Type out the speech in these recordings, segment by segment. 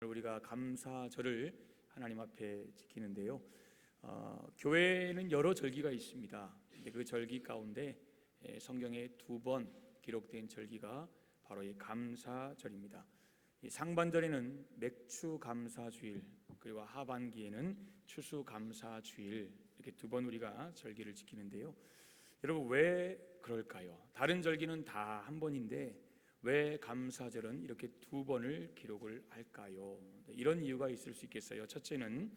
우리가 감사절을 하나님 앞에 지키는데요. 교회에는 여러 절기가 있습니다. 근데 그 절기 가운데 성경에 2번 기록된 절기가 바로 이 감사절입니다. 이 상반절에는 맥추감사주일, 그리고 하반기에는 추수감사주일, 이렇게 2번 우리가 절기를 지키는데요. 여러분, 왜 그럴까요? 다른 절기는 다 한 번인데 왜 감사절은 이렇게 2번을 기록을 할까요? 이런 이유가 있을 수 있겠어요. 첫째는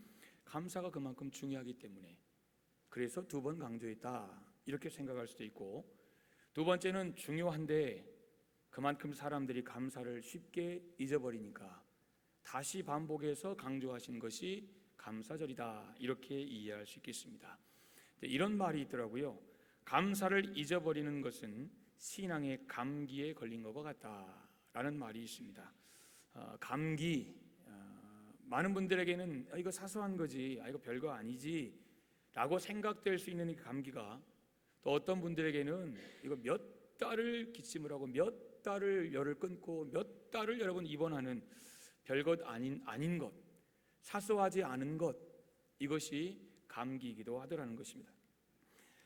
감사가 그만큼 중요하기 때문에, 그래서 2번 강조했다, 이렇게 생각할 수도 있고, 두 번째는 중요한데 그만큼 사람들이 감사를 쉽게 잊어버리니까 다시 반복해서 강조하신 것이 감사절이다, 이렇게 이해할 수 있겠습니다. 이런 말이 있더라고요. 감사를 잊어버리는 것은 신앙의 감기에 걸린 것과 같다라는 말이 있습니다. 감기, 많은 분들에게는 이거 사소한 거지, 이거 별거 아니지 라고 생각될 수 있는 이 감기가, 또 어떤 분들에게는 이거 몇 달을 기침을 하고 몇 달을 열을 끊고 몇 달을 여러분 입원하는 별것 아닌 것, 사소하지 않은 것, 이것이 감기이기도 하더라는 것입니다.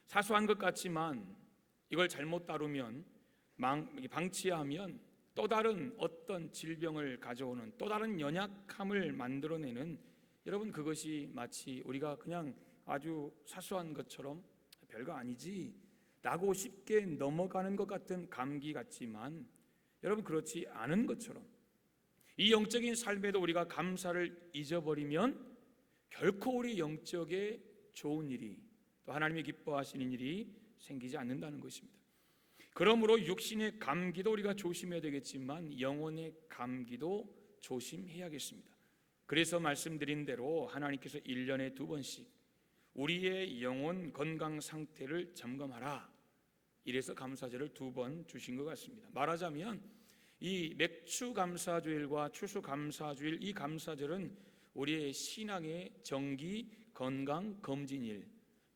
사소한 것 같지만 이걸 잘못 다루면, 방치하면 또 다른 어떤 질병을 가져오는, 또 다른 연약함을 만들어내는, 여러분, 그것이 마치 우리가 그냥 아주 사소한 것처럼 별거 아니지 라고 쉽게 넘어가는 것 같은 감기 같지만, 여러분, 그렇지 않은 것처럼 이 영적인 삶에도 우리가 감사를 잊어버리면 결코 우리 영적에 좋은 일이, 또 하나님이 기뻐하시는 일이 생기지 않는다는 것입니다. 그러므로 육신의 감기도 우리가 조심해야 되겠지만 영혼의 감기도 조심해야겠습니다. 그래서 말씀드린 대로 하나님께서 1년에 2번씩 우리의 영혼 건강 상태를 점검하라, 이래서 감사절을 2번 주신 것 같습니다. 말하자면 이 맥추감사주일과 추수감사주일, 이 감사절은 우리의 신앙의 정기 건강 검진일,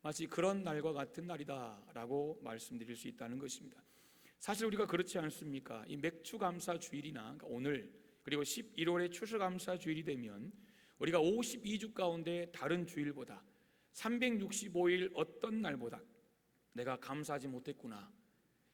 마치 그런 날과 같은 날이다라고 말씀드릴 수 있다는 것입니다. 사실 우리가 그렇지 않습니까? 이 맥추감사주일이나, 그러니까 오늘, 그리고 11월에 추수감사주일이 되면 우리가 52주 가운데 다른 주일보다, 365일 어떤 날보다 내가 감사하지 못했구나,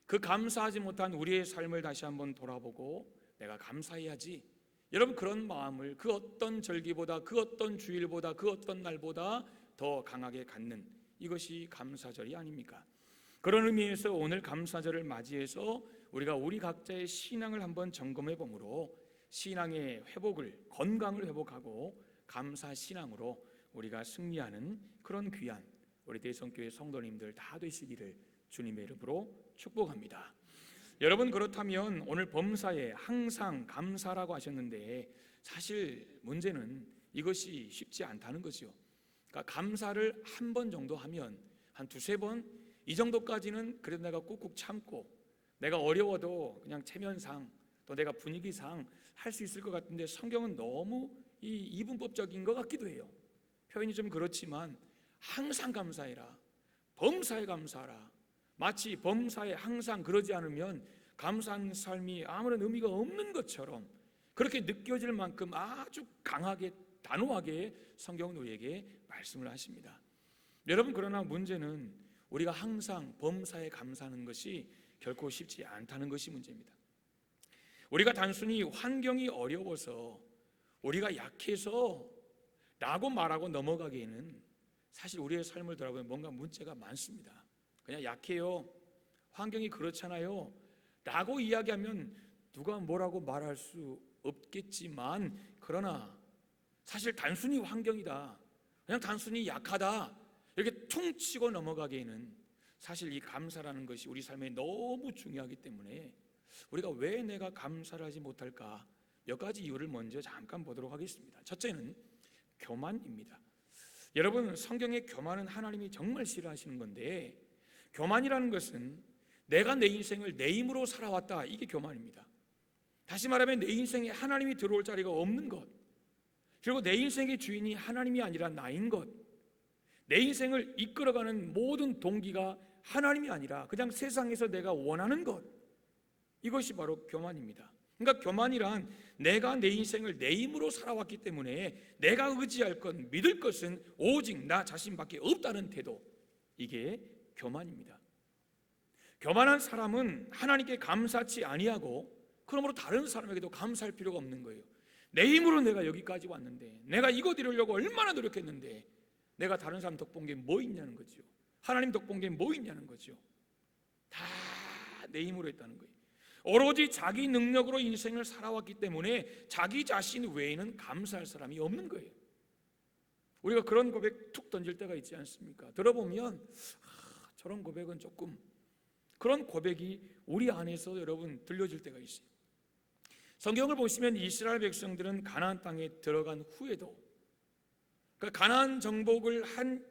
그 감사하지 못한 우리의 삶을 다시 한번 돌아보고 내가 감사해야지, 여러분, 그런 마음을 그 어떤 절기보다, 그 어떤 주일보다, 그 어떤 날보다 더 강하게 갖는, 이것이 감사절이 아닙니까? 그런 의미에서 오늘 감사절을 맞이해서 우리가 우리 각자의 신앙을 한번 점검해 보므로 신앙의 회복을, 건강을 회복하고 감사 신앙으로 우리가 승리하는 그런 귀한 우리 대성교회 성도님들 다 되시기를 주님의 이름으로 축복합니다. 여러분, 그렇다면 오늘 범사에 항상 감사라고 하셨는데, 사실 문제는 이것이 쉽지 않다는 거죠. 그러니까 감사를 한 번 정도 하면, 한 2-3번 이 정도까지는 그래도 내가 꾹꾹 참고, 내가 어려워도 그냥 체면상, 또 내가 분위기상 할 수 있을 것 같은데, 성경은 너무 이 이분법적인 것 같기도 해요. 표현이 좀 그렇지만 항상 감사해라, 범사에 감사하라, 마치 범사에 항상 그러지 않으면 감사한 삶이 아무런 의미가 없는 것처럼 그렇게 느껴질 만큼 아주 강하게, 단호하게 성경은 우리에게 말씀을 하십니다. 여러분, 그러나 문제는 우리가 항상 범사에 감사하는 것이 결코 쉽지 않다는 것이 문제입니다. 우리가 단순히 환경이 어려워서, 우리가 약해서 라고 말하고 넘어가기에는 사실 우리의 삶을 돌아보면 뭔가 문제가 많습니다. 그냥 약해요, 환경이 그렇잖아요 라고 이야기하면 누가 뭐라고 말할 수 없겠지만, 그러나 사실 단순히 환경이다, 그냥 단순히 약하다, 이렇게 퉁치고 넘어가기에는 사실 이 감사라는 것이 우리 삶에 너무 중요하기 때문에, 우리가 왜 내가 감사를 하지 못할까, 몇 가지 이유를 먼저 잠깐 보도록 하겠습니다. 첫째는 교만입니다. 여러분, 성경의 교만은 하나님이 정말 싫어하시는 건데, 교만이라는 것은 내가 내 인생을 내 힘으로 살아왔다, 이게 교만입니다. 다시 말하면 내 인생에 하나님이 들어올 자리가 없는 것, 그리고 내 인생의 주인이 하나님이 아니라 나인 것, 내 인생을 이끌어가는 모든 동기가 하나님이 아니라 그냥 세상에서 내가 원하는 것, 이것이 바로 교만입니다. 그러니까 교만이란 내가 내 인생을 내 힘으로 살아왔기 때문에 내가 의지할 것, 믿을 것은 오직 나 자신밖에 없다는 태도, 이게 교만입니다. 교만한 사람은 하나님께 감사치 아니하고 그러므로 다른 사람에게도 감사할 필요가 없는 거예요. 내 힘으로 내가 여기까지 왔는데, 내가 이것 이루려고 얼마나 노력했는데 내가 다른 사람 덕본 게 뭐 있냐는 거죠. 하나님 덕본 게 뭐 있냐는 거죠. 다 내 힘으로 했다는 거예요. 오로지 자기 능력으로 인생을 살아왔기 때문에 자기 자신 외에는 감사할 사람이 없는 거예요. 우리가 그런 고백 툭 던질 때가 있지 않습니까? 들어보면 저런 고백은 조금, 그런 고백이 우리 안에서 여러분 들려질 때가 있어요. 성경을 보시면 이스라엘 백성들은 가나안 땅에 들어간 후에도, 그러니까 가나안 정복을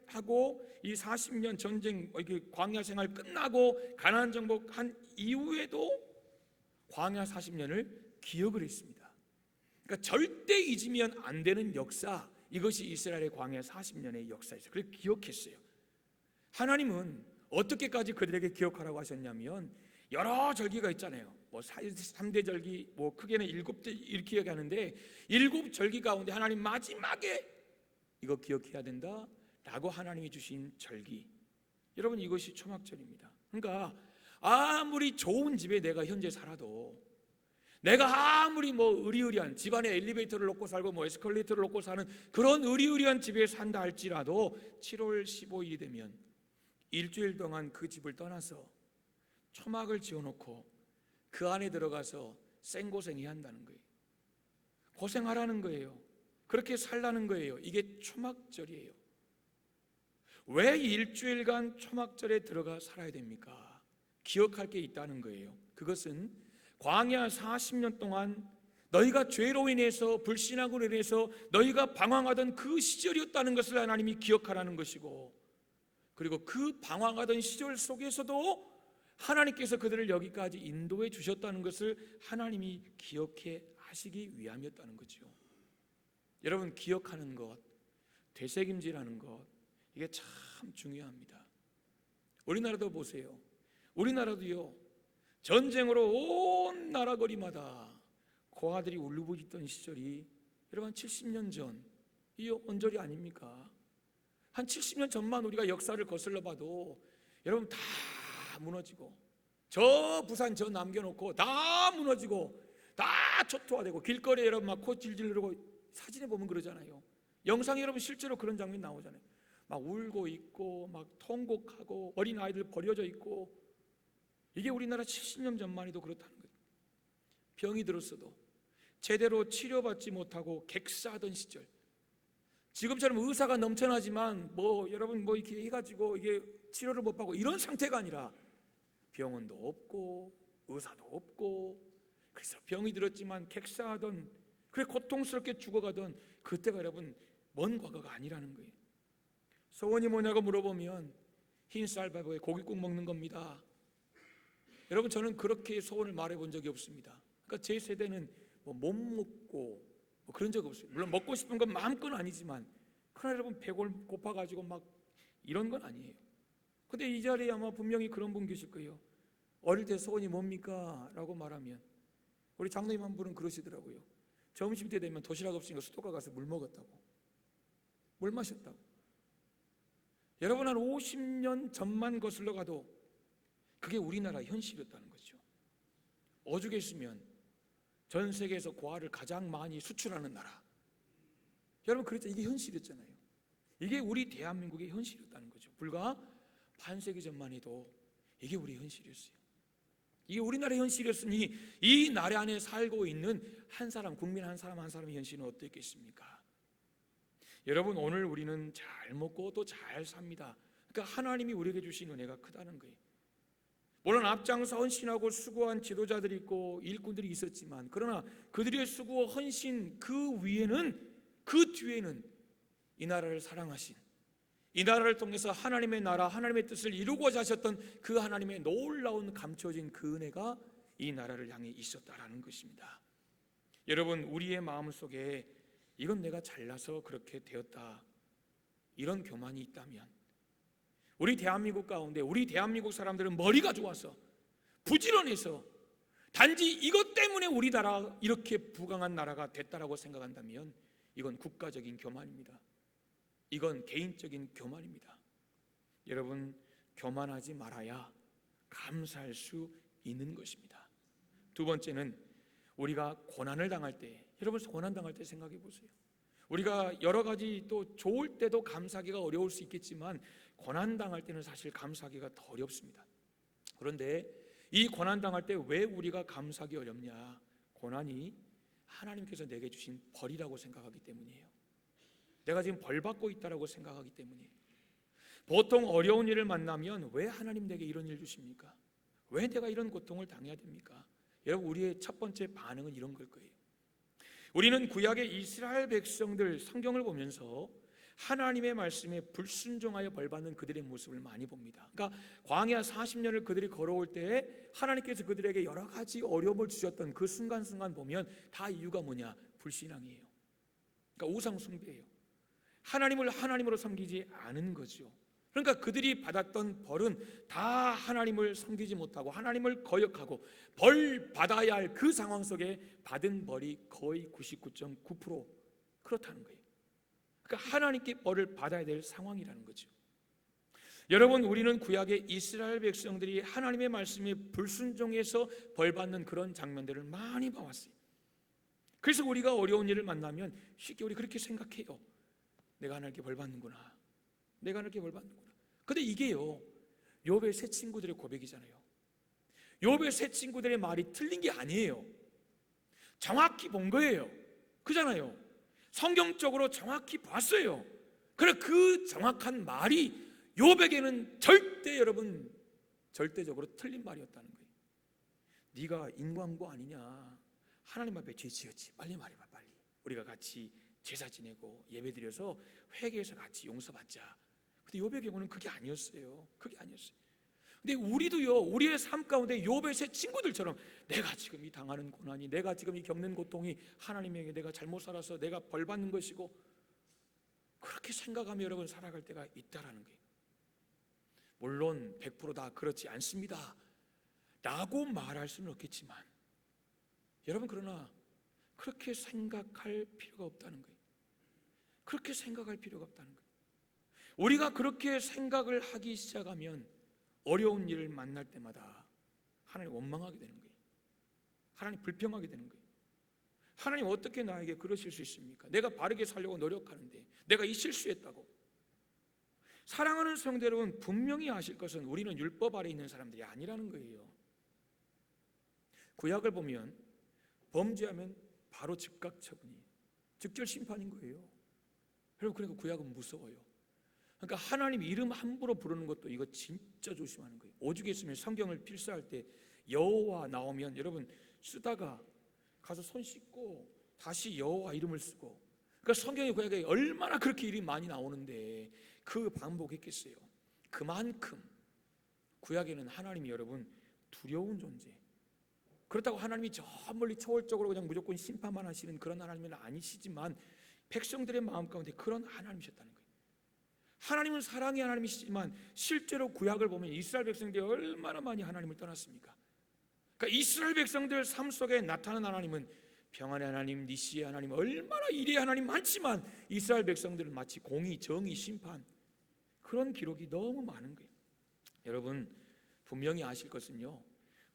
하고 이 40년 전쟁 광야 생활 끝나고 가나안 정복한 이후에도 광야 40년을 기억을 했습니다. 그러니까 절대 잊으면 안 되는 역사, 이것이 이스라엘의 광야 40년의 역사였어요. 그래서 기억했어요. 하나님은 어떻게까지 그들에게 기억하라고 하셨냐면, 여러 절기가 있잖아요. 뭐 3대 절기, 뭐 크게는 7대 이렇게 얘기하는데, 7절기 가운데 하나님 마지막에 이거 기억해야 된다 라고 하나님이 주신 절기, 여러분 이것이 초막절입니다. 그러니까 아무리 좋은 집에 내가 현재 살아도, 내가 아무리 뭐 의리의리한 집안에 엘리베이터를 놓고 살고 뭐 에스컬레이터를 놓고 사는 그런 의리의리한 집에 산다 할지라도 7월 15일이 되면 일주일 동안 그 집을 떠나서 초막을 지어놓고 그 안에 들어가서 생고생해야 한다는 거예요. 고생하라는 거예요. 그렇게 살라는 거예요. 이게 초막절이에요. 왜 일주일간 초막절에 들어가 살아야 됩니까? 기억할 게 있다는 거예요. 그것은 광야 40년 동안 너희가 죄로 인해서, 불신앙으로 인해서 너희가 방황하던 그 시절이었다는 것을 하나님이 기억하라는 것이고, 그리고 그 방황하던 시절 속에서도 하나님께서 그들을 여기까지 인도해 주셨다는 것을 하나님이 기억해 하시기 위함이었다는 거죠. 여러분, 기억하는 것, 되새김질하는 것, 이게 참 중요합니다. 우리나라도 보세요. 우리나라도요, 전쟁으로 온 나라 거리마다 고아들이 울부짖던 시절이 여러분 70년 전, 이 언저리 아닙니까? 한 70년 전만 우리가 역사를 거슬러 봐도 여러분 다 무너지고, 저 부산 저 남겨놓고 다 무너지고 다 초토화되고, 길거리에 여러분 막 코 질질 흐르고, 사진에 보면 그러잖아요. 영상에 여러분 실제로 그런 장면 나오잖아요. 막 울고 있고 막 통곡하고 어린 아이들 버려져 있고, 이게 우리나라 70년 전만 해도 그렇다는 거예요. 병이 들었어도 제대로 치료받지 못하고 객사하던 시절, 지금처럼 의사가 넘쳐나지만 뭐 여러분 뭐 이렇게 해가지고 이게 치료를 못 받고 이런 상태가 아니라 병원도 없고 의사도 없고, 그래서 병이 들었지만 객사하던, 그래 고통스럽게 죽어가던 그때가 여러분 먼 과거가 아니라는 거예요. 소원이 뭐냐고 물어보면 흰 쌀밥에 고깃국 먹는 겁니다. 여러분, 저는 그렇게 소원을 말해본 적이 없습니다. 그러니까 제 세대는 뭐 못 먹고 뭐 그런 적 없어요. 물론 먹고 싶은 건 마음껏 아니지만, 그러나 여러분 배골 고파가지고 막 이런 건 아니에요. 근데 이 자리에 아마 분명히 그런 분 계실 거예요. 어릴 때 소원이 뭡니까? 라고 말하면 우리 장로님 한 분은 그러시더라고요. 점심때 되면 도시락 없으니까 수도가 가서 물 먹었다고, 물 마셨다고. 여러분, 한 50년 전만 거슬러 가도 그게 우리나라 현실이었다는 거죠. 오죽했으면 전 세계에서 고아를 가장 많이 수출하는 나라, 여러분 그랬죠. 이게 현실이었잖아요. 이게 우리 대한민국의 현실이었다는 거죠. 불과 반세기 전만 해도 이게 우리 현실이었어요. 이게 우리나라의 현실이었으니 이 나라 안에 살고 있는 한 사람, 국민 한 사람 한 사람의 현실은 어땠겠습니까? 여러분, 오늘 우리는 잘 먹고 또 잘 삽니다. 그러니까 하나님이 우리에게 주신 은혜가 크다는 거예요. 물론 앞장서 헌신하고 수고한 지도자들이 있고 일꾼들이 있었지만, 그러나 그들의 수고와 헌신 그 위에는, 그 뒤에는 이 나라를 사랑하신, 이 나라를 통해서 하나님의 나라, 하나님의 뜻을 이루고자 하셨던 그 하나님의 놀라운 감춰진 그 은혜가 이 나라를 향해 있었다라는 것입니다. 여러분, 우리의 마음속에 이건 내가 잘나서 그렇게 되었다, 이런 교만이 있다면, 우리 대한민국 가운데 우리 대한민국 사람들은 머리가 좋아서 부지런해서 단지 이것 때문에 우리나라 이렇게 부강한 나라가 됐다라고 생각한다면 이건 국가적인 교만입니다. 이건 개인적인 교만입니다. 여러분, 교만하지 말아야 감사할 수 있는 것입니다. 두 번째는 우리가 고난을 당할 때, 여러분 고난 당할 때 생각해 보세요. 우리가 여러 가지 또 좋을 때도 감사하기가 어려울 수 있겠지만 고난 당할 때는 사실 감사하기가 더 어렵습니다. 그런데 이 고난 당할 때 왜 우리가 감사하기 어렵냐? 고난이 하나님께서 내게 주신 벌이라고 생각하기 때문이에요. 내가 지금 벌 받고 있다라고 생각하기 때문이에요. 보통 어려운 일을 만나면 왜 하나님 내게 이런 일 주십니까? 왜 내가 이런 고통을 당해야 됩니까? 여러분, 우리의 첫 번째 반응은 이런 걸 거예요. 우리는 구약의 이스라엘 백성들 성경을 보면서 하나님의 말씀에 불순종하여 벌받는 그들의 모습을 많이 봅니다. 그러니까 광야 40년을 그들이 걸어올 때에 하나님께서 그들에게 여러 가지 어려움을 주셨던 그 순간순간 보면 다 이유가 뭐냐? 불신앙이에요. 그러니까 우상 숭배예요. 하나님을 하나님으로 섬기지 않은 거죠. 그러니까 그들이 받았던 벌은 다 하나님을 섬기지 못하고 하나님을 거역하고 벌 받아야 할 그 상황 속에 받은 벌이 거의 99.9% 그렇다는 거예요. 그러니까 하나님께 벌을 받아야 될 상황이라는 거죠. 여러분, 우리는 구약의 이스라엘 백성들이 하나님의 말씀에 불순종해서 벌 받는 그런 장면들을 많이 봐왔어요. 그래서 우리가 어려운 일을 만나면 쉽게 우리 그렇게 생각해요. 내가 하나님께 벌 받는구나. 내가 하나님께 벌 받는구나. 근데 이게요, 욥의 세 친구들의 고백이잖아요. 욥의 세 친구들의 말이 틀린 게 아니에요. 정확히 본 거예요. 그잖아요. 성경적으로 정확히 봤어요. 그래, 그 정확한 말이 욥에게는 절대, 여러분, 절대적으로 틀린 말이었다는 거예요. 네가 인광고 아니냐? 하나님 앞에 죄 지었지. 빨리 말해봐, 빨리. 우리가 같이 제사 지내고 예배드려서 회개해서 같이 용서받자. 근데 욥의 경우는 그게 아니었어요. 그게 아니었어요. 근데 우리도요, 우리의 삶 가운데 욥의 세 친구들처럼 내가 지금 이 당하는 고난이, 내가 지금 이 겪는 고통이 하나님에게 내가 잘못 살아서 내가 벌 받는 것이고, 그렇게 생각하며 여러분 살아갈 때가 있다라는 거예요. 물론 100% 그렇지 않습니다 라고 말할 수는 없겠지만, 여러분, 그러나 그렇게 생각할 필요가 없다는 거예요. 그렇게 생각할 필요가 없다는 거예요. 우리가 그렇게 생각을 하기 시작하면 어려운 일을 만날 때마다 하나님 원망하게 되는 거예요. 하나님 불평하게 되는 거예요. 하나님 어떻게 나에게 그러실 수 있습니까? 내가 바르게 살려고 노력하는데 내가 이 실수했다고. 사랑하는 성도 여러분, 분명히 아실 것은 우리는 율법 아래 있는 사람들이 아니라는 거예요. 구약을 보면 범죄하면 바로 즉각 처분이에요. 즉결 심판인 거예요. 여러분, 그러니까 구약은 무서워요. 그러니까 하나님 이름 함부로 부르는 것도 이거 진짜 조심하는 거예요. 오죽 했으면 성경을 필사할 때 여호와 나오면 여러분 쓰다가 가서 손 씻고 다시 여호와 이름을 쓰고, 그러니까 성경의 구약에 얼마나 그렇게 이름이 많이 나오는데 그 반복했겠어요. 그만큼 구약에는 하나님이 여러분 두려운 존재, 그렇다고 하나님이 저 멀리 초월적으로 그냥 무조건 심판만 하시는 그런 하나님은 아니시지만 백성들의 마음 가운데 그런 하나님이셨다는 거예요. 하나님은 사랑의 하나님이시지만 실제로 구약을 보면 이스라엘 백성들이 얼마나 많이 하나님을 떠났습니까? 그러니까 이스라엘 백성들 삶 속에 나타난 하나님은 평안의 하나님, 니시의 하나님, 얼마나 이리의 하나님 많지만 이스라엘 백성들은 마치 공의, 정의, 심판, 그런 기록이 너무 많은 거예요. 여러분, 분명히 아실 것은요,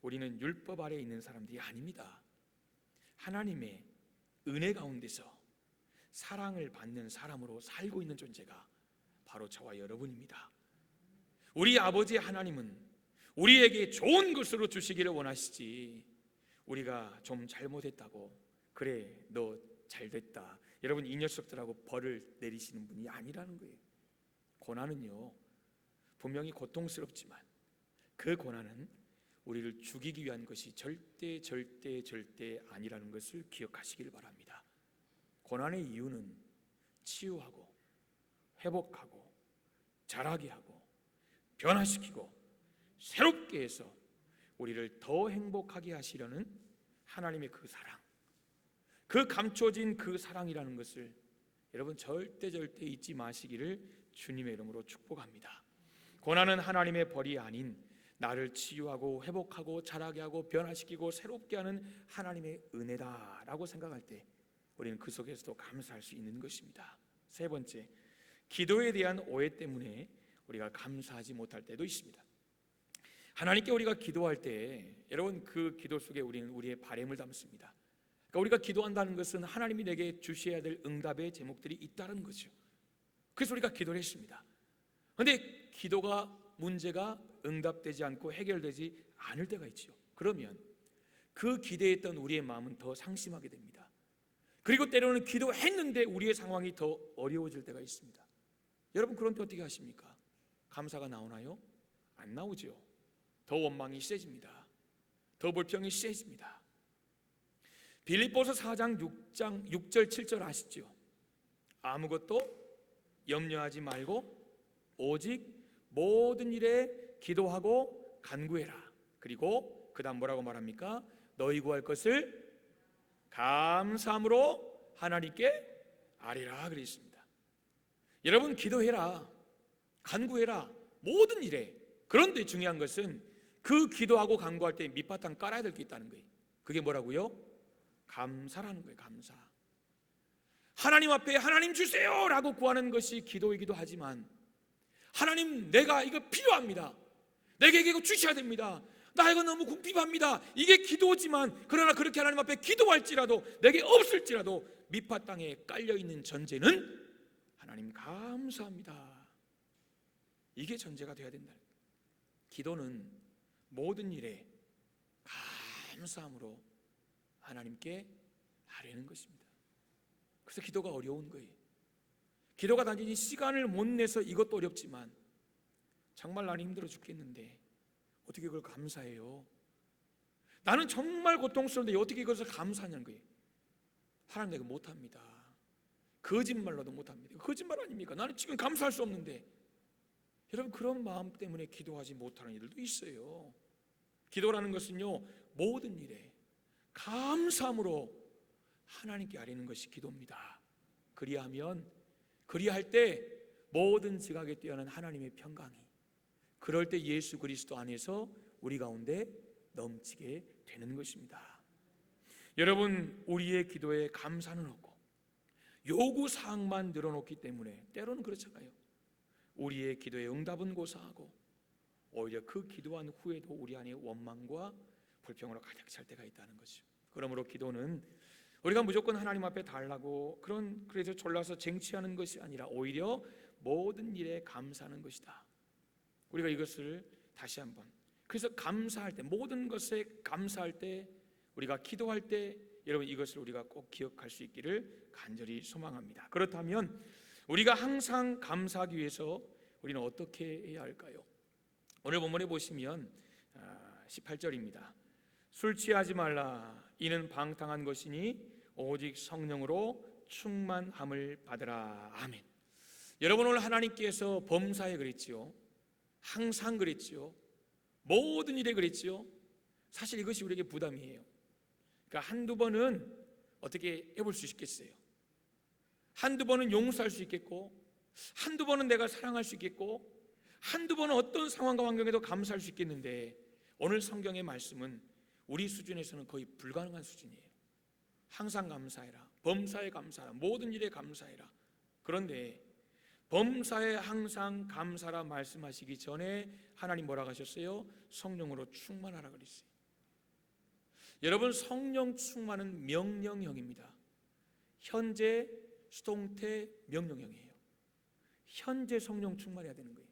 우리는 율법 아래에 있는 사람들이 아닙니다. 하나님의 은혜 가운데서 사랑을 받는 사람으로 살고 있는 존재가 바로 저와 여러분입니다. 우리 아버지 하나님은 우리에게 좋은 것으로 주시기를 원하시지, 우리가 좀 잘못했다고 그래 너 잘됐다, 여러분 이 녀석들하고 벌을 내리시는 분이 아니라는 거예요. 고난은요 분명히 고통스럽지만 그 고난은 우리를 죽이기 위한 것이 절대 아니라는 것을 기억하시길 바랍니다. 고난의 이유는 치유하고 회복하고 자라게 하고 변화시키고 새롭게 해서 우리를 더 행복하게 하시려는 하나님의 그 사랑, 그 감춰진 그 사랑이라는 것을 여러분 절대 잊지 마시기를 주님의 이름으로 축복합니다. 고난은 하나님의 벌이 아닌 나를 치유하고 회복하고 자라게 하고 변화시키고 새롭게 하는 하나님의 은혜다라고 생각할 때 우리는 그 속에서도 감사할 수 있는 것입니다. 세 번째, 기도에 대한 오해 때문에 우리가 감사하지 못할 때도 있습니다. 하나님께 우리가 기도할 때 여러분 그 기도 속에 우리는 우리의 바램을 담습니다. 그러니까 우리가 기도한다는 것은 하나님이 내게 주셔야 될 응답의 제목들이 있다는 거죠. 그래서 우리가 기도를 했습니다. 그런데 기도가 문제가 응답되지 않고 해결되지 않을 때가 있죠. 그러면 그 기대했던 우리의 마음은 더 상심하게 됩니다. 그리고 때로는 기도했는데 우리의 상황이 더 어려워질 때가 있습니다. 여러분 그런 때 어떻게 하십니까? 감사가 나오나요? 안 나오죠. 더 원망이 세집니다. 더 불평이 세집니다. 빌립보서 4장 6절 7절 아시죠? 아무것도 염려하지 말고 오직 모든 일에 기도하고 간구해라. 그리고 그 다음 뭐라고 말합니까? 너희 구할 것을 감사함으로 하나님께 아뢰라 그랬습니다. 여러분 기도해라, 간구해라, 모든 일에. 그런데 중요한 것은 그 기도하고 간구할 때 밑바탕 깔아야 될 게 있다는 거예요. 그게 뭐라고요? 감사라는 거예요. 감사. 하나님 앞에 하나님 주세요 라고 구하는 것이 기도이기도 하지만 하나님 내가 이거 필요합니다, 내게 이거 주셔야 됩니다, 나 이거 너무 궁핍합니다, 이게 기도지만 그러나 그렇게 하나님 앞에 기도할지라도 내게 없을지라도 밑바탕에 깔려있는 전제는 하나님 감사합니다, 이게 전제가 되어야 된다. 기도는 모든 일에 감사함으로 하나님께 아뢰는 것입니다. 그래서 기도가 어려운 거예요. 기도가 단순히 시간을 못 내서 이것도 어렵지만 정말 나는 힘들어 죽겠는데 어떻게 그걸 감사해요? 나는 정말 고통스러운데 어떻게 그것을 감사하냐는 거예요. 하나님 내가 못합니다, 거짓말로도 못합니다. 거짓말 아닙니까? 나는 지금 감사할 수 없는데. 여러분 그런 마음 때문에 기도하지 못하는 이들도 있어요. 기도라는 것은요 모든 일에 감사함으로 하나님께 아뢰는 것이 기도입니다. 그리할 때 모든 지각에 뛰어난 하나님의 평강이, 그럴 때 예수 그리스도 안에서 우리 가운데 넘치게 되는 것입니다. 여러분 우리의 기도에 감사는 없고 요구사항만 늘어놓기 때문에 때로는 그렇잖아요. 우리의 기도에 응답은 고사하고 오히려 그 기도한 후에도 우리 안에 원망과 불평으로 가득 찰 때가 있다는 거죠. 그러므로 기도는 우리가 무조건 하나님 앞에 달라고 그래서 졸라서 쟁취하는 것이 아니라 오히려 모든 일에 감사하는 것이다. 우리가 이것을 다시 한번, 그래서 감사할 때, 모든 것에 감사할 때, 우리가 기도할 때 여러분 이것을 우리가 꼭 기억할 수 있기를 간절히 소망합니다. 그렇다면 우리가 항상 감사하기 위해서 우리는 어떻게 해야 할까요? 오늘 본문에 보시면 18절입니다. 술 취하지 말라, 이는 방탕한 것이니 오직 성령으로 충만함을 받으라. 아멘. 여러분 오늘 하나님께서 범사에 그랬지요, 항상 그랬지요, 모든 일에 그랬지요. 사실 이것이 우리에게 부담이에요. 그러니까 한두 번은 어떻게 해볼 수 있겠어요? 한두 번은 용서할 수 있겠고, 한두 번은 내가 사랑할 수 있겠고, 한두 번은 어떤 상황과 환경에도 감사할 수 있겠는데 오늘 성경의 말씀은 우리 수준에서는 거의 불가능한 수준이에요. 항상 감사해라, 범사에 감사하라, 모든 일에 감사해라. 그런데 범사에 항상 감사라 말씀하시기 전에 하나님 뭐라고 하셨어요? 성령으로 충만하라 그랬어요. 여러분 성령 충만은 명령형입니다. 현재 수동태 명령형이에요. 현재 성령 충만해야 되는 거예요.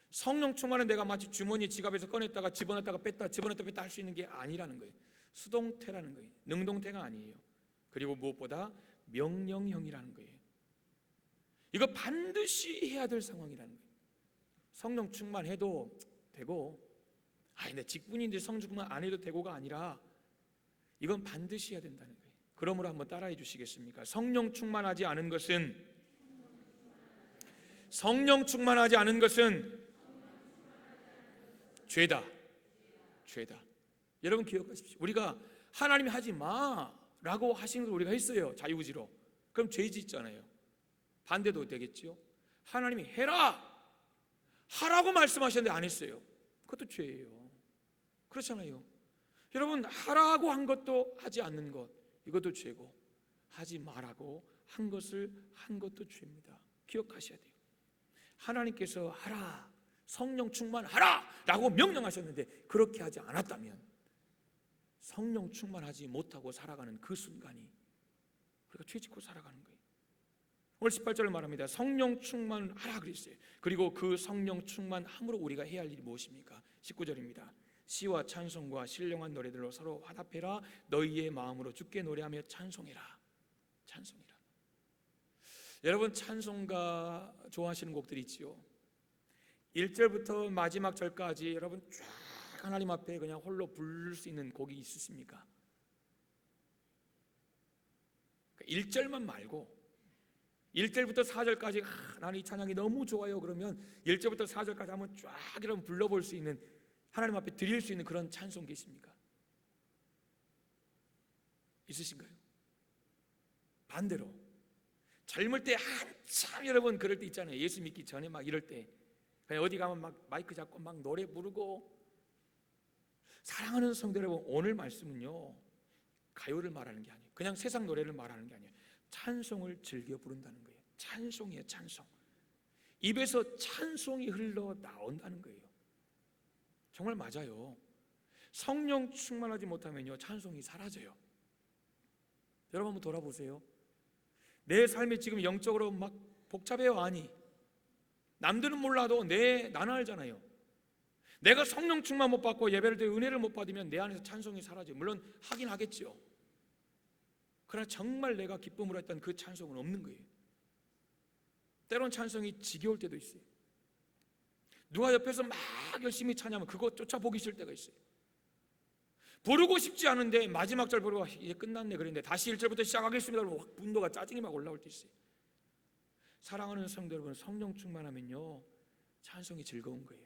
성령 충만은 내가 마치 주머니 지갑에서 꺼냈다가 집어넣었다가 뺐다 집어넣었다 뺐다 할 수 있는 게 아니라는 거예요. 수동태라는 거예요. 능동태가 아니에요. 그리고 무엇보다 명령형이라는 거예요. 이거 반드시 해야 될 상황이라는 거예요. 성령 충만해도 되고, 근데 직분인데 성령 충만 안 해도 되고가 아니라 이건 반드시 해야 된다는 거예요. 그러므로 한번 따라해 주시겠습니까? 성령 충만하지 않은 것은 죄다. 여러분 기억하십시오. 우리가 하나님이 하지 마라고 하시는 걸 우리가 했어요. 자유의지로. 그럼 죄 짓잖아요. 반대도 되겠죠. 하나님이 해라, 하라고 말씀하셨는데 안 했어요. 그것도 죄예요. 그렇잖아요. 여러분, 하라고 한 것도 하지 않는 것, 이것도 죄고, 하지 말라고 한 것을 한 것도 죄입니다. 기억하셔야 돼요. 하나님께서 하라, 성령 충만하라 라고 명령하셨는데 그렇게 하지 않았다면 성령 충만하지 못하고 살아가는 그 순간이 우리가 죄짓고 살아가는 거예요. 오늘 18절을 말합니다. 성령 충만하라 그랬어요. 그리고 그 성령 충만함으로 우리가 해야 할 일이 무엇입니까? 19절입니다. 시와 찬송과 신령한 노래들로 서로 화답해라. 너희의 마음으로 주께 노래하며 찬송해라. 찬송해라. 여러분, 찬송가 좋아하시는 곡들이 있지요. 1절부터 마지막 절까지 여러분 쫙 하나님 앞에 그냥 홀로 부를 수 있는 곡이 있으십니까? 1절만 말고 1절부터 4절까지 나는 이 찬양이 너무 좋아요 그러면 1절부터 4절까지 한번 쫙 이런 불러볼 수 있는, 하나님 앞에 드릴 수 있는 그런 찬송 계십니까? 있으신가요? 반대로 젊을 때 한참 여러분 그럴 때 있잖아요. 예수 믿기 전에 막 이럴 때 그냥 어디 가면 막 마이크 잡고 막 노래 부르고. 사랑하는 성도 여러분, 오늘 말씀은요 가요를 말하는 게 아니에요. 그냥 세상 노래를 말하는 게 아니에요. 찬송을 즐겨 부른다는 거예요. 찬송이에요. 찬송. 입에서 찬송이 흘러나온다는 거예요. 정말 맞아요. 성령 충만하지 못하면요 찬송이 사라져요. 여러분 한번 돌아보세요. 내 삶이 지금 영적으로 막 복잡해요? 아니, 남들은 몰라도 나는 알잖아요. 내가 성령 충만 못 받고 예배를 드리고 은혜를 못 받으면 내 안에서 찬송이 사라져요. 물론 하긴 하겠죠. 그러나 정말 내가 기쁨으로 했던 그 찬송은 없는 거예요. 때론 찬송이 지겨울 때도 있어요. 누가 옆에서 막 열심히 찬양하면 그거 쫓아보기 싫을 때가 있어요. 부르고 싶지 않은데 마지막 절 부르고 이제 끝났네 그랬는데 다시 1절부터 시작하겠습니다 그러면 확 분노가 짜증이 막 올라올 때 있어요. 사랑하는 성도 여러분, 성령 충만하면요 찬송이 즐거운 거예요.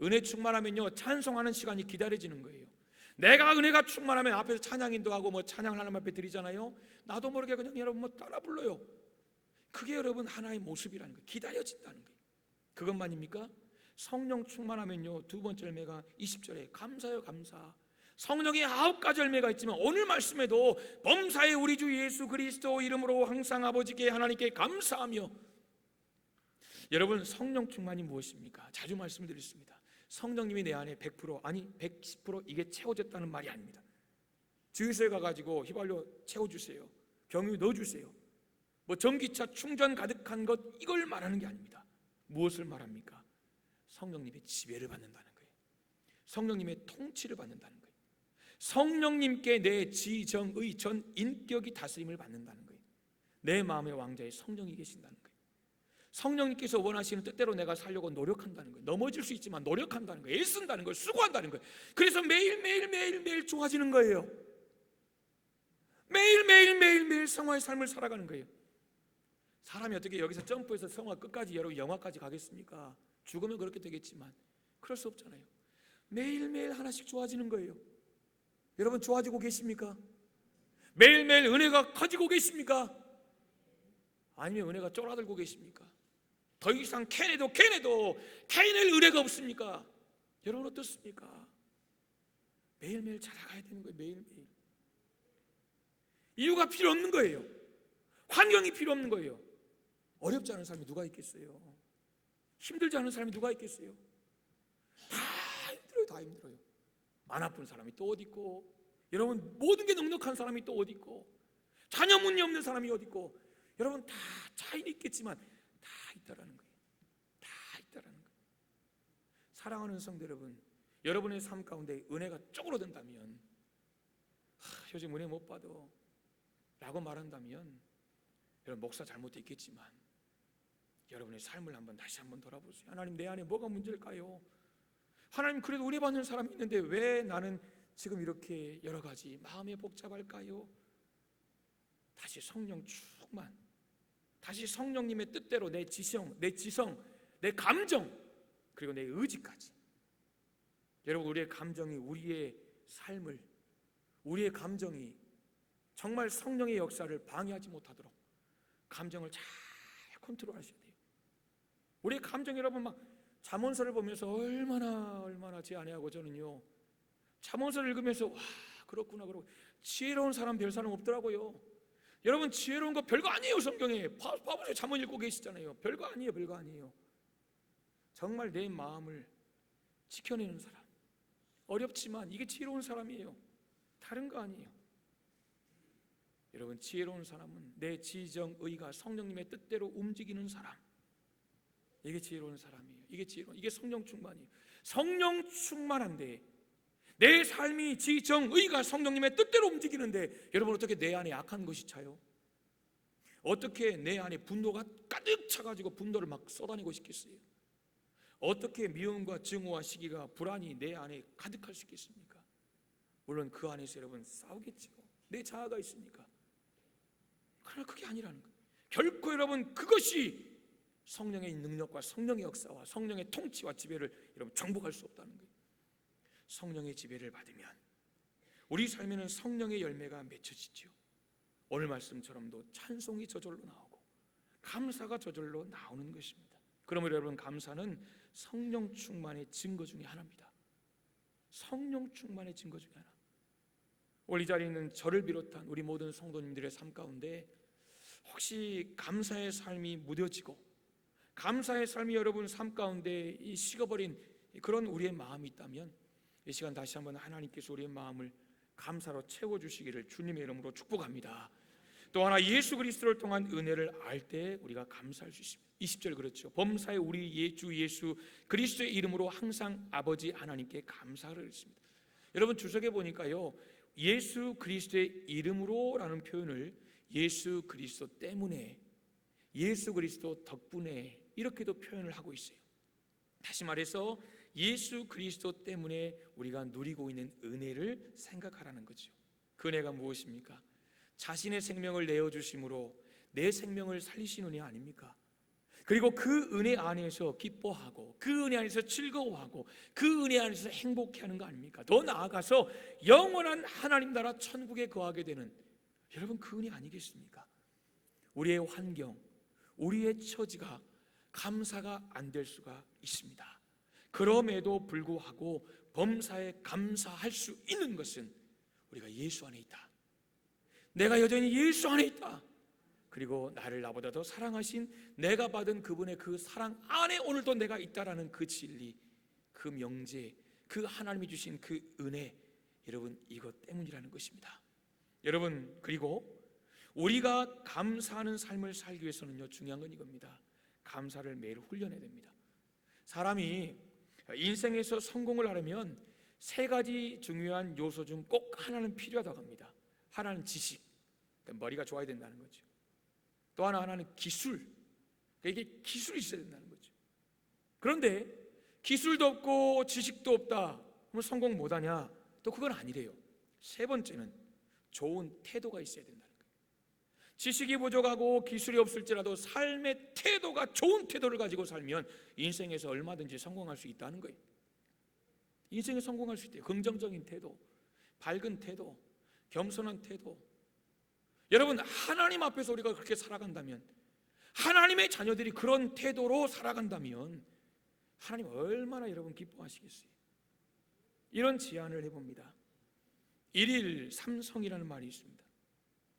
은혜 충만하면요 찬송하는 시간이 기다려지는 거예요. 내가 은혜가 충만하면 앞에서 찬양 인도하고 뭐 찬양 하나님 앞에 드리잖아요. 나도 모르게 그냥 여러분 뭐 따라 불러요. 그게 여러분 하나의 모습이라는 거예요. 기다려진다는 거예요. 그것만입니까? 성령 충만하면요 두 번째 열매가 20절에 감사요 감사. 성령의 9가지 열매가 있지만 오늘 말씀에도 범사의 우리 주 예수 그리스도 이름으로 항상 아버지께 하나님께 감사하며. 여러분, 성령 충만이 무엇입니까? 자주 말씀드렸습니다. 성령님이 내 안에 100% 아니 110% 이게 채워졌다는 말이 아닙니다. 주유소에 가가지고 휘발유 채워주세요, 경유 넣어주세요, 뭐 전기차 충전 가득한 것, 이걸 말하는 게 아닙니다. 무엇을 말합니까? 성령님의 지배를 받는다는 거예요. 성령님의 통치를 받는다는 거예요. 성령님께 내 지정의 전 인격이 다스림을 받는다는 거예요. 내 마음의 왕자에 성령이 계신다는 거예요. 성령님께서 원하시는 뜻대로 내가 살려고 노력한다는 거예요. 넘어질 수 있지만 노력한다는 거예요. 애쓴다는 거예요. 수고한다는 거예요. 그래서 매일매일 좋아지는 거예요. 매일매일 성화의 삶을 살아가는 거예요. 사람이 어떻게 여기서 점프해서 성화 끝까지 여러분 영화까지 가겠습니까? 죽으면 그렇게 되겠지만 그럴 수 없잖아요. 매일매일 하나씩 좋아지는 거예요. 여러분 좋아지고 계십니까? 매일매일 은혜가 커지고 계십니까? 아니면 은혜가 쫄아들고 계십니까? 더 이상 캐내도 캐낼 은혜가 없습니까? 여러분 어떻습니까? 매일매일 자라가야 되는 거예요. 매일매일. 이유가 필요 없는 거예요. 환경이 필요 없는 거예요. 어렵지 않은 사람이 누가 있겠어요? 힘들지 않은 사람이 누가 있겠어요? 다 힘들어요. 만 아픈 사람이 또 어디 있고, 여러분 모든 게 넉넉한 사람이 또 어디 있고, 자녀 문제 없는 사람이 어디 있고, 여러분 다 차이는 있겠지만 다 있다라는 거예요. 다 있다라는 거예요. 사랑하는 성도 여러분, 여러분의 삶 가운데 은혜가 쪼그러든다면 요즘 은혜 못 받아 라고 말한다면 여러분 목사 잘못했겠지만 여러분의 삶을 다시 한번 돌아보세요. 하나님, 내 안에 뭐가 문제일까요? 하나님, 그래도 은혜 받는 사람이 있는데 왜 나는 지금 이렇게 여러 가지 마음이 복잡할까요? 다시 성령 충만, 다시 성령님의 뜻대로 내 지성, 내 감정, 그리고 내 의지까지. 여러분, 우리의 감정이 우리의 삶을, 우리의 감정이 정말 성령의 역사를 방해하지 못하도록 감정을 잘 컨트롤하셔야 돼요. 우리의 감정 여러분 막 잠언서를 보면서 얼마나 제 아내하고 저는요, 잠언서를 읽으면서 와, 그렇구나. 그러고 지혜로운 사람 별 사람 없더라고요. 여러분, 지혜로운 거 별거 아니에요. 성경에 봐보세요. 잠언 읽고 계시잖아요. 별거 아니에요. 정말 내 마음을 지켜내는 사람, 어렵지만 이게 지혜로운 사람이에요. 다른 거 아니에요. 여러분, 지혜로운 사람은 내 지정의가 성령님의 뜻대로 움직이는 사람, 이게 지혜로운 사람이에요. 이게 성령 충만이에요. 성령 충만한데 내 삶이 지정의가 성령님의 뜻대로 움직이는데 여러분, 어떻게 내 안에 악한 것이 차요? 어떻게 내 안에 분노가 가득 차가지고 분노를 막 쏟아내고 싶겠어요? 어떻게 미움과 증오와 시기가 불안이 내 안에 가득할 수 있겠습니까? 물론 그 안에서 여러분 싸우겠죠. 내 자아가 있으니까. 그러나 그게 아니라는 거예요. 결코 여러분, 그것이 성령의 능력과 성령의 역사와 성령의 통치와 지배를 여러분 정복할 수 없다는 거예요. 성령의 지배를 받으면 우리 삶에는 성령의 열매가 맺혀지죠. 오늘 말씀처럼도 찬송이 저절로 나오고 감사가 저절로 나오는 것입니다. 그러므로 여러분, 감사는 성령 충만의 증거 중에 하나입니다. 성령 충만의 증거 중에 하나. 오늘 이 자리에 있는 저를 비롯한 우리 모든 성도님들의 삶 가운데 혹시 감사의 삶이 무뎌지고 감사의 삶이 여러분 삶 가운데 이 식어버린 그런 우리의 마음이 있다면 이 시간 다시 한번 하나님께서 우리의 마음을 감사로 채워주시기를 주님의 이름으로 축복합니다. 또 하나, 예수 그리스도를 통한 은혜를 알 때 우리가 감사할 수 있습니다. 20절 그렇죠. 범사에 우리 주 예수 그리스도의 이름으로 항상 아버지 하나님께 감사를 했습니다. 여러분, 주석에 보니까요, 예수 그리스도의 이름으로 라는 표현을 예수 그리스도 때문에, 예수 그리스도 덕분에 이렇게도 표현을 하고 있어요. 다시 말해서 예수 그리스도 때문에 우리가 누리고 있는 은혜를 생각하라는 거죠. 그 은혜가 무엇입니까? 자신의 생명을 내어주심으로 내 생명을 살리신 은혜 아닙니까? 그리고 그 은혜 안에서 기뻐하고 그 은혜 안에서 즐거워하고 그 은혜 안에서 행복해하는 거 아닙니까? 더 나아가서 영원한 하나님 나라 천국에 거하게 되는, 여러분, 그 은혜 아니겠습니까? 우리의 환경, 우리의 처지가 감사가 안 될 수가 있습니다. 그럼에도 불구하고 범사에 감사할 수 있는 것은 우리가 예수 안에 있다. 내가 여전히 예수 안에 있다. 그리고 나를 나보다 더 사랑하신 내가 받은 그분의 그 사랑 안에 오늘도 내가 있다라는 그 진리, 그 명제, 그 하나님이 주신 그 은혜, 여러분, 이것 때문이라는 것입니다. 여러분, 그리고 우리가 감사하는 삶을 살기 위해서는요, 중요한 건 이겁니다. 감사를 매일 훈련해야 됩니다. 사람이 인생에서 성공을 하려면 세 가지 중요한 요소 중 꼭 하나는 필요하다고 합니다. 하나는 지식, 그러니까 머리가 좋아야 된다는 거죠. 또 하나는 기술, 그러니까 이게 기술이 있어야 된다는 거죠. 그런데 기술도 없고 지식도 없다, 그럼 성공 못하냐? 또 그건 아니래요. 세 번째는 좋은 태도가 있어야 된다는 거예요. 지식이 부족하고 기술이 없을지라도 삶의 태도가 좋은 태도를 가지고 살면 인생에서 얼마든지 성공할 수 있다는 거예요. 인생에 성공할 수 있대요. 긍정적인 태도, 밝은 태도, 겸손한 태도. 여러분, 하나님 앞에서 우리가 그렇게 살아간다면, 하나님의 자녀들이 그런 태도로 살아간다면 하나님 얼마나 여러분 기뻐하시겠어요. 이런 제안을 해봅니다. 일일 삼성이라는 말이 있습니다.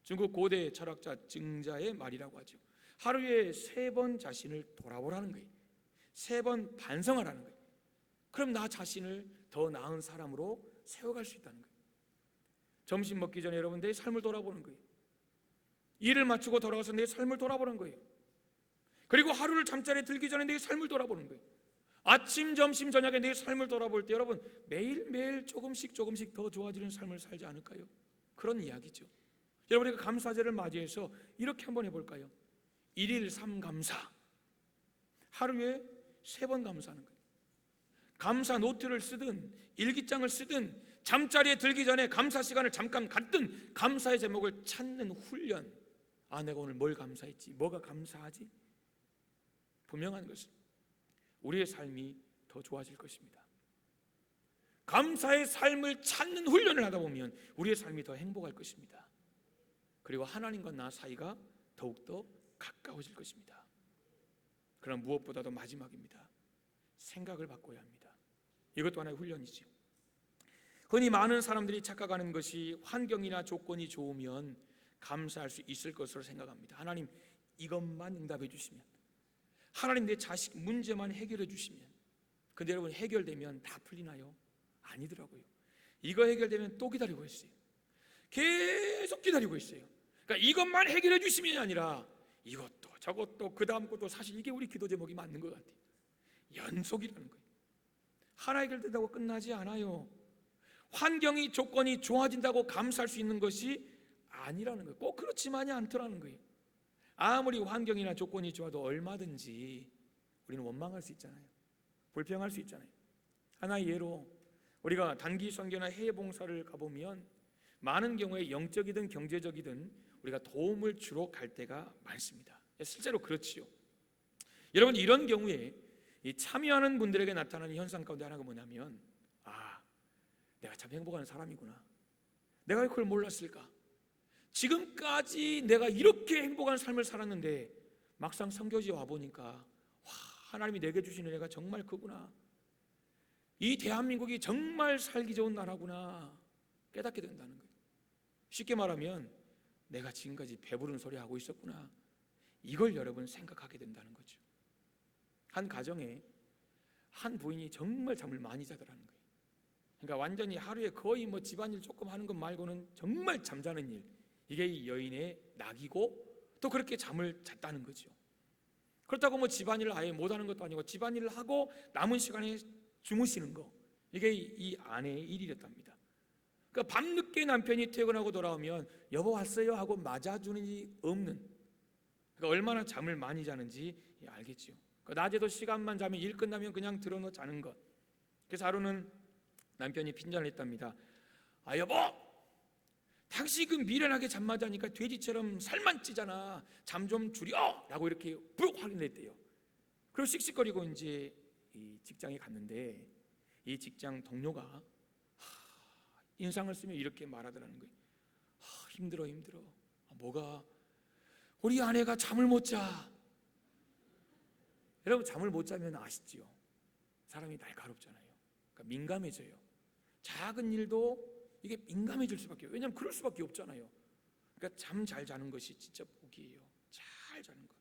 중국 고대 철학자 증자의 말이라고 하죠. 하루에 3번 자신을 돌아보라는 거예요. 3번 반성하라는 거예요. 그럼 나 자신을 더 나은 사람으로 세워갈 수 있다는 거예요. 점심 먹기 전에 여러분 내 삶을 돌아보는 거예요. 일을 마치고 돌아가서 내 삶을 돌아보는 거예요. 그리고 하루를 잠자리에 들기 전에 내 삶을 돌아보는 거예요. 아침, 점심, 저녁에 내 삶을 돌아볼 때 여러분 매일매일 조금씩 더 좋아지는 삶을 살지 않을까요? 그런 이야기죠. 여러분, 우리가 감사제를 맞이해서 이렇게 한번 해볼까요? 1일 3감사, 하루에 3번 감사하는 거예요. 감사 노트를 쓰든 일기장을 쓰든 잠자리에 들기 전에 감사 시간을 잠깐 갖든 감사의 제목을 찾는 훈련. 아, 내가 오늘 뭘 감사했지? 뭐가 감사하지? 분명한 것은 우리의 삶이 더 좋아질 것입니다. 감사의 삶을 찾는 훈련을 하다 보면 우리의 삶이 더 행복할 것입니다. 그리고 하나님과 나 사이가 더욱더 가까워질 것입니다. 그럼 무엇보다도 마지막입니다. 생각을 바꿔야 합니다. 이것도 하나의 훈련이죠. 흔히 많은 사람들이 착각하는 것이 환경이나 조건이 좋으면 감사할 수 있을 것으로 생각합니다. 하나님 이것만 응답해 주시면, 하나님 내 자식 문제만 해결해 주시면. 근데 여러분, 해결되면 다 풀리나요? 아니더라고요. 이거 해결되면 또 기다리고 있어요. 계속 기다리고 있어요. 그러니까 이것만 해결해 주시면이 아니라 이것도 저것도 그 다음 것도, 사실 이게 우리 기도 제목이 맞는 것 같아요. 연속이라는 거예요. 하나 해결된다고 끝나지 않아요. 환경이 조건이 좋아진다고 감사할 수 있는 것이 아니라는 거예요. 꼭 그렇지만이 않더라는 거예요. 아무리 환경이나 조건이 좋아도 얼마든지 우리는 원망할 수 있잖아요. 불평할 수 있잖아요. 하나의 예로, 우리가 단기 선교나 해외 봉사를 가보면 많은 경우에 영적이든 경제적이든 우리가 도움을 주러 갈 때가 많습니다. 실제로 그렇지요. 여러분, 이런 경우에 이 참여하는 분들에게 나타나는 현상 가운데 하나가 뭐냐면, 내가 참 행복한 사람이구나. 내가 그걸 몰랐을까? 지금까지 내가 이렇게 행복한 삶을 살았는데 막상 선교지에 와보니까 하나님이 내게 주신 은혜가 정말 크구나. 이 대한민국이 정말 살기 좋은 나라구나 깨닫게 된다는 거예요. 쉽게 말하면 내가 지금까지 배부른 소리 하고 있었구나, 이걸 여러분 생각하게 된다는 거죠. 한 가정에 한 부인이 정말 잠을 많이 자더라는 거예요. 그러니까 완전히 하루에 거의 집안일 조금 하는 것 말고는 정말 잠자는 일, 이게 이 여인의 낙이고 또 그렇게 잠을 잤다는 거죠. 그렇다고 집안일을 아예 못하는 것도 아니고 집안일을 하고 남은 시간에 주무시는 거, 이게 이 아내의 일이었답니다. 그러니까 밤늦게 남편이 퇴근하고 돌아오면 여보 왔어요 하고 맞아주는 일이 없는, 그러니까 얼마나 잠을 많이 자는지 알겠죠. 그러니까 낮에도 시간만 자면 일 끝나면 그냥 들어놓 자는 것. 그래서 하루는 남편이 핀잔을 했답니다. 여보, 당신 그 미련하게 잠만 자니까 돼지처럼 살만 찌잖아. 잠 좀 줄여! 라고 이렇게 푹 화를 냈대요. 그리고 씩씩거리고 이제 이 직장에 갔는데 이 직장 동료가 인상을 쓰며 이렇게 말하더라는 거예요. 힘들어. 뭐가? 우리 아내가 잠을 못 자. 여러분, 잠을 못 자면 아시지요? 사람이 날카롭잖아요. 그러니까 민감해져요. 작은 일도 이게 민감해질 수밖에 없어요. 왜냐하면 그럴 수밖에 없잖아요. 그러니까 잠 잘 자는 것이 진짜 복이에요. 잘 자는 것.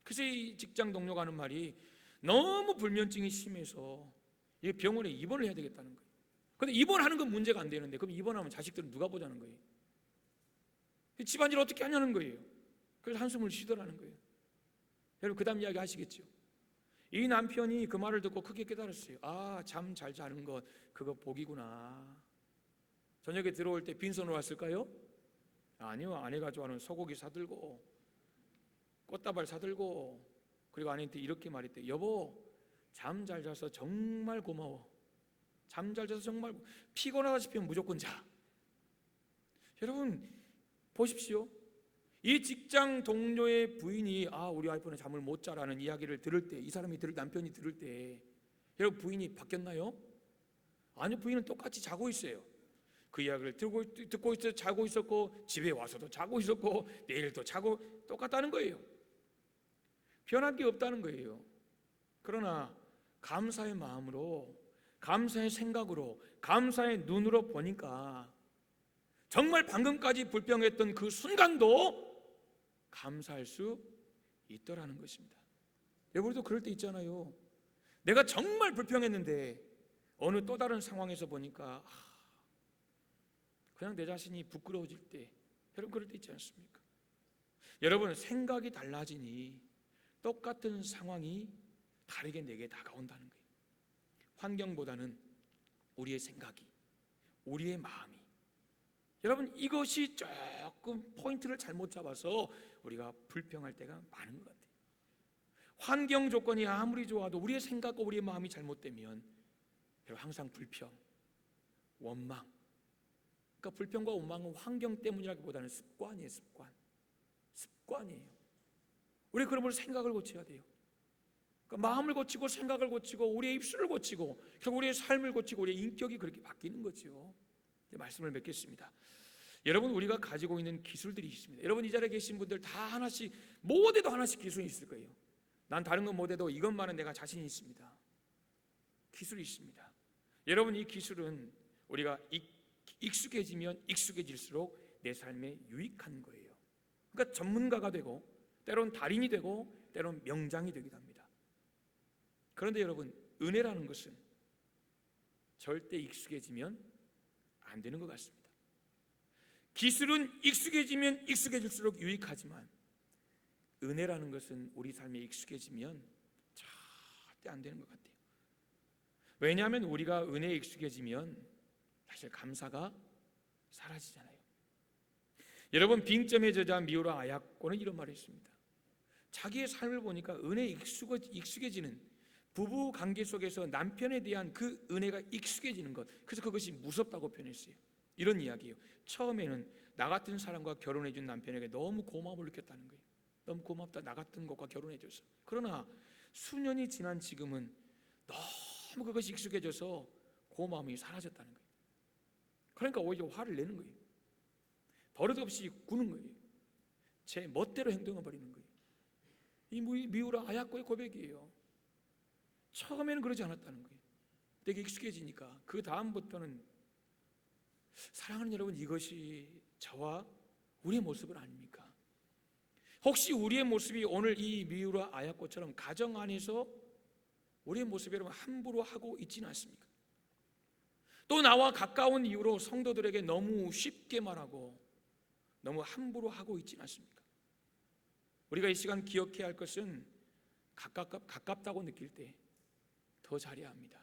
그래서 이 직장 동료가 하는 말이, 너무 불면증이 심해서 이 병원에 입원을 해야 되겠다는 거예요. 근데 입원하는 건 문제가 안 되는데 그럼 입원하면 자식들은 누가 보자는 거예요? 집안일 어떻게 하냐는 거예요. 그래서 한숨을 쉬더라는 거예요. 여러분, 그 다음 이야기 아시겠죠? 이 남편이 그 말을 듣고 크게 깨달았어요. 잠 잘 자는 것, 그거 복이구나. 저녁에 들어올 때 빈손으로 왔을까요? 아니요. 아내가 좋아하는 소고기 사들고 꽃다발 사들고, 그리고 아내한테 이렇게 말했대요. 여보, 잠 잘 자서 정말 고마워. 잠 잘 자서 정말 피곤하다 싶으면 무조건 자. 여러분 보십시오. 이 직장 동료의 부인이 우리 와이프는 잠을 못 자라는 이야기를 들을 때, 이 사람이 남편이 들을 때 여러분, 부인이 바뀌었나요? 아니요. 부인은 똑같이 자고 있어요. 그 이야기를 듣고 있어 자고 있었고, 집에 와서도 자고 있었고, 내일도 자고, 똑같다는 거예요. 변한 게 없다는 거예요. 그러나 감사의 마음으로, 감사의 생각으로, 감사의 눈으로 보니까 정말 방금까지 불평했던 그 순간도 감사할 수 있더라는 것입니다. 여러분도 그럴 때 있잖아요. 내가 정말 불평했는데 어느 또 다른 상황에서 보니까 그냥 내 자신이 부끄러워질 때, 여러분 그럴 때 있지 않습니까? 여러분, 생각이 달라지니 똑같은 상황이 다르게 내게 다가온다는 거예요. 환경보다는 우리의 생각이, 우리의 마음이. 여러분, 이것이 조금 포인트를 잘못 잡아서 우리가 불평할 때가 많은 것 같아요. 환경 조건이 아무리 좋아도 우리의 생각과 우리의 마음이 잘못되면 여러분, 항상 불평, 원망. 그러니까 불평과 원망은 환경 때문이라기보다는 습관이에요. 습관이에요. 우리 그러므로 생각을 고쳐야 돼요. 그러니까 마음을 고치고 생각을 고치고 우리의 입술을 고치고 결국 우리의 삶을 고치고 우리의 인격이 그렇게 바뀌는 거죠. 말씀을 맺겠습니다. 여러분, 우리가 가지고 있는 기술들이 있습니다. 여러분, 이 자리에 계신 분들 다 하나씩, 못해도 하나씩 기술이 있을 거예요. 난 다른 건 못해도 이것만은 내가 자신이 있습니다. 기술이 있습니다. 여러분, 이 기술은 우리가 익숙해지면 익숙해질수록 내 삶에 유익한 거예요. 그러니까 전문가가 되고 때론 달인이 되고 때론 명장이 되기도 합니다. 그런데 여러분, 은혜라는 것은 절대 익숙해지면 안 되는 것 같습니다. 기술은 익숙해지면 익숙해질수록 유익하지만 은혜라는 것은 우리 삶에 익숙해지면 절대 안 되는 것 같아요. 왜냐하면 우리가 은혜에 익숙해지면 사실 감사가 사라지잖아요. 여러분, 빙점의 저자 미우라 아야코는 이런 말을 했습니다. 자기의 삶을 보니까 은혜에 익숙해지는 부부 관계 속에서 남편에 대한 그 은혜가 익숙해지는 것, 그래서 그것이 무섭다고 표현했어요. 이런 이야기예요. 처음에는 나 같은 사람과 결혼해준 남편에게 너무 고마움을 느꼈다는 거예요. 너무 고맙다, 나 같은 것과 결혼해줘서. 그러나 수년이 지난 지금은 너무 그것이 익숙해져서 고마움이 사라졌다는 거예요. 그러니까 오히려 화를 내는 거예요. 버릇없이 구는 거예요. 제 멋대로 행동해 버리는 거예요. 이 미우라 아야코의 고백이에요. 처음에는 그러지 않았다는 거예요. 되게 익숙해지니까 그 다음부터는, 사랑하는 여러분, 이것이 저와 우리의 모습은 아닙니까? 혹시 우리의 모습이 오늘 이 미우라 아야코처럼 가정 안에서 우리의 모습이 여러분 함부로 하고 있지는 않습니까? 또 나와 가까운 이유로 성도들에게 너무 쉽게 말하고 너무 함부로 하고 있지는 않습니까? 우리가 이 시간 기억해야 할 것은 가깝다고 느낄 때 더 잘해야 합니다.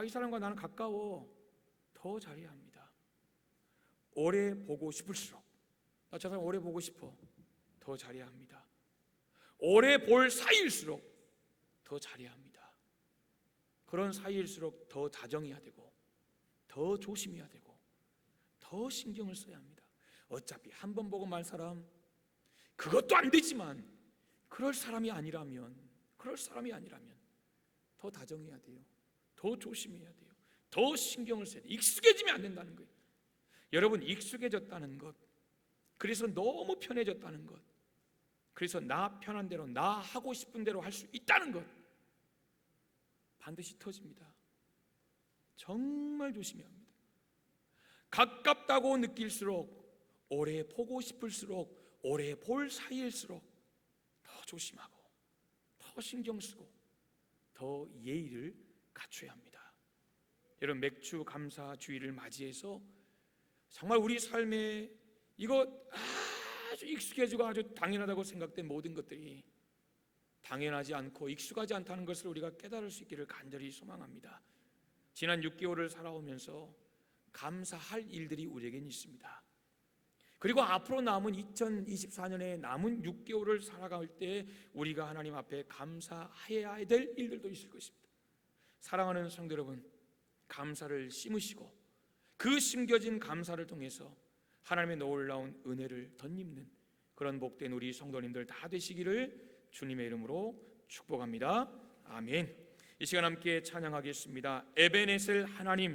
이 사람과 나는 가까워, 더 잘해야 합니다. 오래 보고 싶을수록, 나 저 사람 오래 보고 싶어, 더 잘해야 합니다. 오래 볼 사이일수록 더 잘해야 합니다. 그런 사이일수록 더 다정해야 되고 더 조심해야 되고 더 신경을 써야 합니다. 어차피 한 번 보고 말 사람, 그것도 안 되지만 그럴 사람이 아니라면 더 다정해야 돼요. 더 조심해야 돼요. 더 신경을 써야 돼요. 익숙해지면 안 된다는 거예요. 여러분, 익숙해졌다는 것, 그래서 너무 편해졌다는 것, 그래서 나 편한 대로, 나 하고 싶은 대로 할 수 있다는 것, 반드시 터집니다. 정말 조심해야 합니다. 가깝다고 느낄수록, 오래 보고 싶을수록, 오래 볼 사이일수록 더 조심하고 더 신경 쓰고 더 예의를 갖춰야 합니다. 여러분, 맥주 감사 주일을 맞이해서 정말 우리 삶에 이거 아주 익숙해지고 아주 당연하다고 생각된 모든 것들이 당연하지 않고 익숙하지 않다는 것을 우리가 깨달을 수 있기를 간절히 소망합니다. 지난 6개월을 살아오면서 감사할 일들이 우리에겐 있습니다. 그리고 앞으로 남은 2024년에 남은 6개월을 살아갈 때 우리가 하나님 앞에 감사해야 될 일들도 있을 것입니다. 사랑하는 성도 여러분, 감사를 심으시고 그 심겨진 감사를 통해서 하나님의 놀라운 은혜를 덧입는 그런 복된 우리 성도님들 다 되시기를 주님의 이름으로 축복합니다. 아멘. 이 시간 함께 찬양하겠습니다. 에베네셀 하나님.